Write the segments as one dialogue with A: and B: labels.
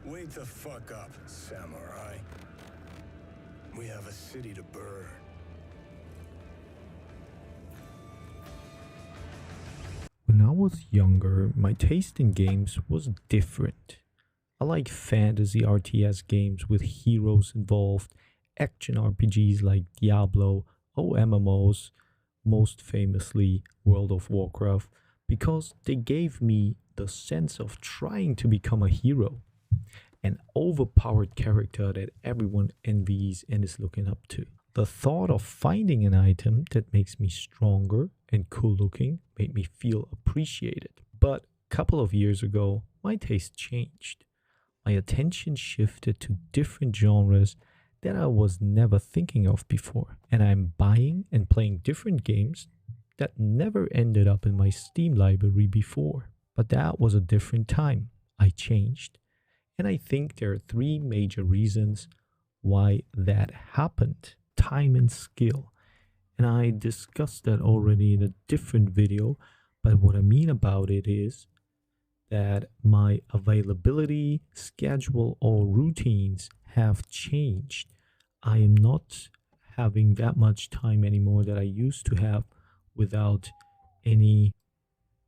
A: Wake the fuck up, samurai. We have a city to burn.
B: When I was younger, my taste in games was different. I like fantasy RTS games with heroes involved, action RPGs like Diablo, or MMOs, most famously World of Warcraft, because they gave me the sense of trying to become a hero, an overpowered character that everyone envies and is looking up to. The thought of finding an item that makes me stronger and cool looking made me feel appreciated. But a couple of years ago, my taste changed. My attention shifted to different genres that I was never thinking of before, and I'm buying and playing different games that never ended up in my Steam library before. But that was a different time. I changed. And I think there are three major reasons why that happened: time and skill. And I discussed that already in a different video, but what I mean about it is that my availability, schedule, or routines have changed. I am not having that much time anymore that I used to have without any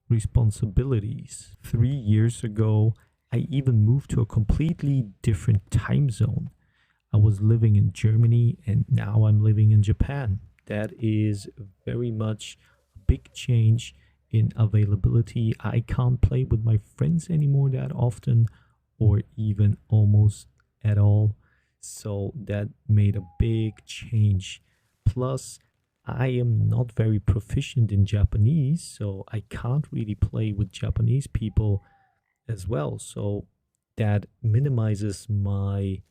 B: responsibilities. 3 years ago, I even moved to a completely different time zone. I was living in Germany and now I'm living in Japan. That is very much a big change in availability. I can't play with my friends anymore that often or even almost at all. So that made a big change. Plus, I am not very proficient in Japanese, so I can't really play with Japanese people as well. So that minimizes my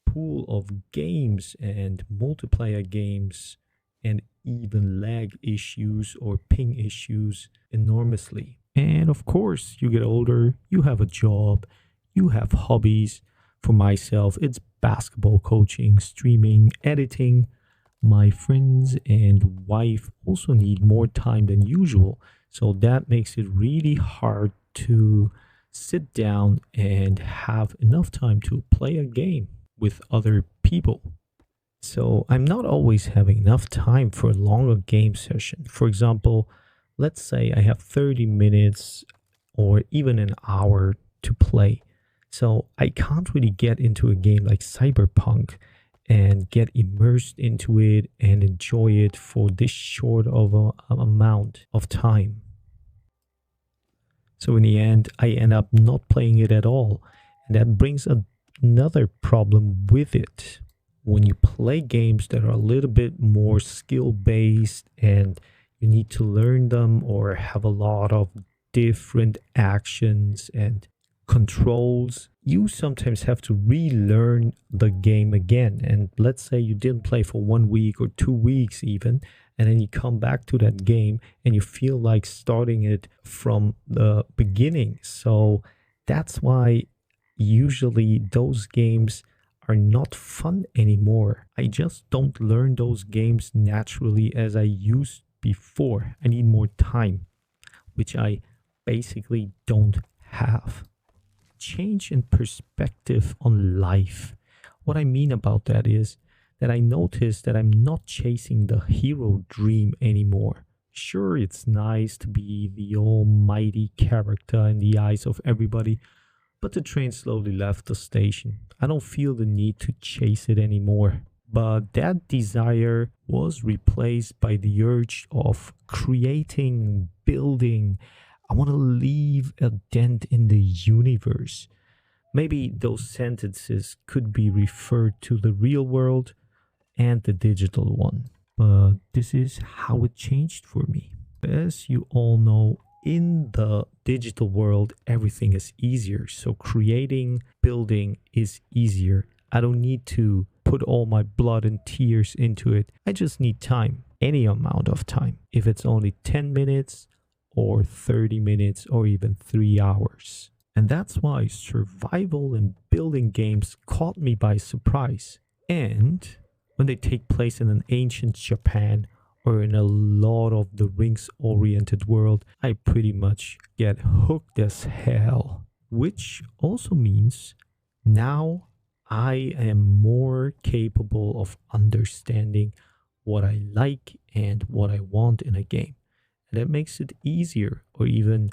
B: pool of games and multiplayer games and even lag issues or ping issues enormously. And of course, you get older, you have a job, you have hobbies. For myself, it's basketball coaching, streaming, editing. My friends and wife also need more time than usual. So that makes it really hard to sit down and have enough time to play a game with other people. So I'm not always having enough time for a longer game session. For example, let's say I have 30 minutes or even an hour to play. So I can't really get into a game like Cyberpunk and get immersed into it and enjoy it for this short of a amount of time. So in the end, I end up not playing it at all. And that brings another problem with it. When you play games that are a little bit more skill based and you need to learn them or have a lot of different actions and controls, you sometimes have to relearn the game again. And let's say you didn't play for 1 week or 2 weeks even, and then you come back to that game and you feel like starting it from the beginning. So that's why usually those games are not fun anymore. I just don't learn those games naturally as I used before. I need more time, which I basically don't have. Change in perspective on life. What I mean about that is that I notice that I'm not chasing the hero dream anymore. Sure, it's nice to be the almighty character in the eyes of everybody, but the train slowly left the station. I don't feel the need to chase it anymore. But that desire was replaced by the urge of creating, building. I want to leave a dent in the universe. Maybe those sentences could be referred to the real world and the digital one. But this is how it changed for me. As you all know, in the digital world, everything is easier. So creating, building is easier. I don't need to put all my blood and tears into it. I just need time, any amount of time. If it's only 10 minutes or 30 minutes or even 3 hours. And that's why survival and building games caught me by surprise. And when they take place in an ancient Japan or in a Lord of the Rings oriented world, I pretty much get hooked as hell. Which also means Now I am more capable of understanding what I like and what I want in a game. And that makes it easier or even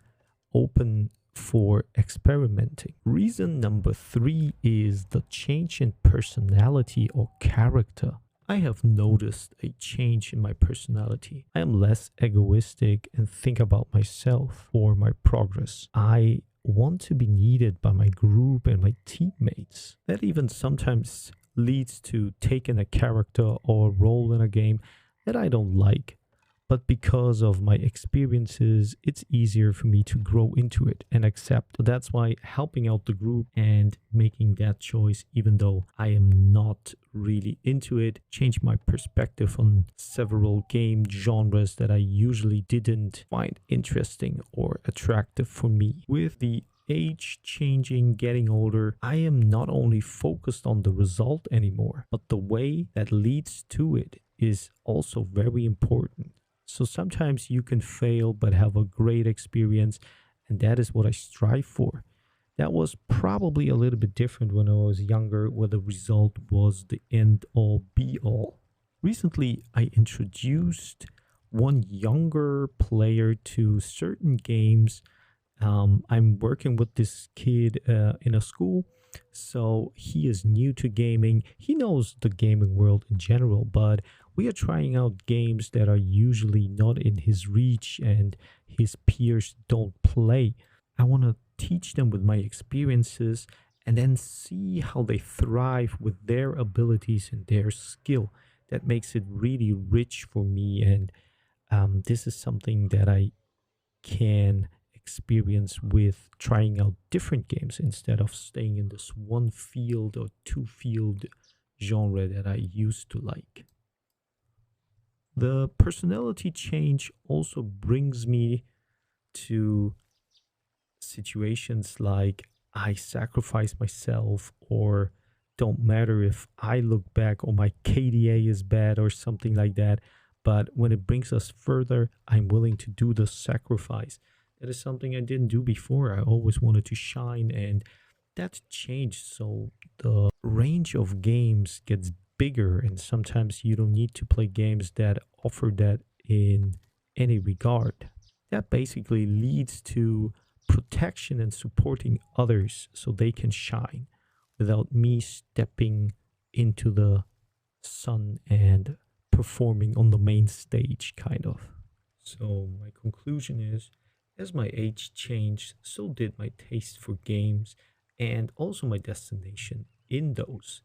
B: open for experimenting. Reason number three is the change in personality or character. I have noticed a change in my personality. I am less egoistic and think about myself or my progress. I want to be needed by my group and my teammates. That even sometimes leads to taking a character or role in a game that I don't like, but because of my experiences, it's easier for me to grow into it and accept. That's why helping out the group and making that choice, even though I am not really into it, changed my perspective on several game genres that I usually didn't find interesting or attractive for me. With the age changing, getting older, I am not only focused on the result anymore, but the way that leads to it is also very important. So sometimes you can fail but have a great experience, and that is what I strive for. That was probably a little bit different when I was younger, where the result was the end all be all. Recently, I introduced one younger player to certain games. I'm working with this kid in a school, so he is new to gaming. He knows the gaming world in general, but we are trying out games that are usually not in his reach and his peers don't play. I want to teach them with my experiences and then see how they thrive with their abilities and their skill. That makes it really rich for me, and this is something that I can experience with trying out different games instead of staying in this one field or two field genre that I used to like. The personality change also brings me to situations like I sacrifice myself, or don't matter if I look back or my KDA is bad or something like that. But when it brings us further, I'm willing to do the sacrifice. That is something I didn't do before. I always wanted to shine, and that's changed. So the range of games gets bigger, and sometimes you don't need to play games that offer that in any regard. That basically leads to protection and supporting others so they can shine without me stepping into the sun and performing on the main stage, kind of. So, my conclusion is as my age changed, so did my taste for games and also my destination in those.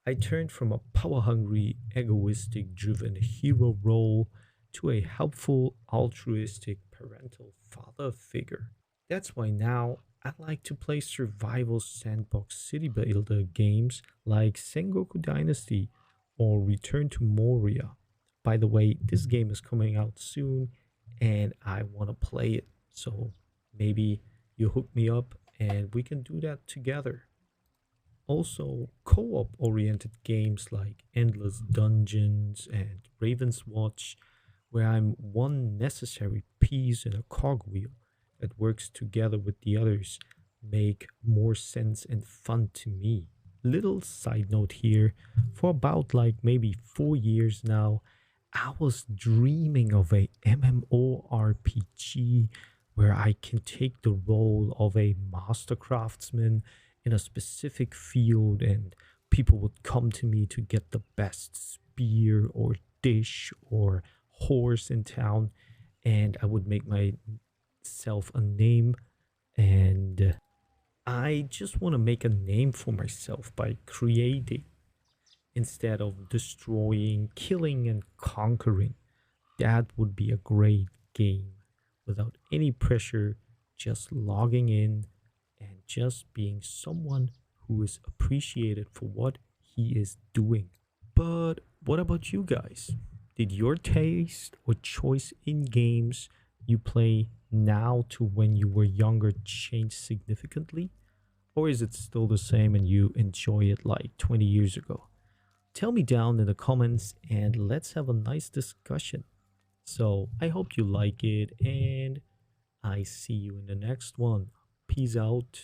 B: I turned from a power hungry, egoistic driven hero role to a helpful, altruistic parental father figure. That's why now I like to play survival sandbox city builder games like Sengoku Dynasty or Return to Moria. By the way, this game is coming out soon and I want to play it. So maybe you hook me up and we can do that together. Also, co op oriented games like Endless Dungeons and Raven's Watch, where I'm one necessary piece in a cogwheel that works together with the others, make more sense and fun to me. Little side note here, for about like maybe 4 years now, I was dreaming of a MMORPG where I can take the role of a master craftsman in a specific field, and people would come to me to get the best spear or dish or horse in town, and I would make myself a name. And I just want to make a name for myself by creating instead of destroying, killing, and conquering. That would be a great game without any pressure, just logging in and just being someone who is appreciated for what he is doing. But what about you guys? Did your taste or choice in games you play now to when you were younger change significantly? Or is it still the same and you enjoy it like 20 years ago? Tell me down in the comments and let's have a nice discussion. So I hope you like it and I see you in the next one. Peace out.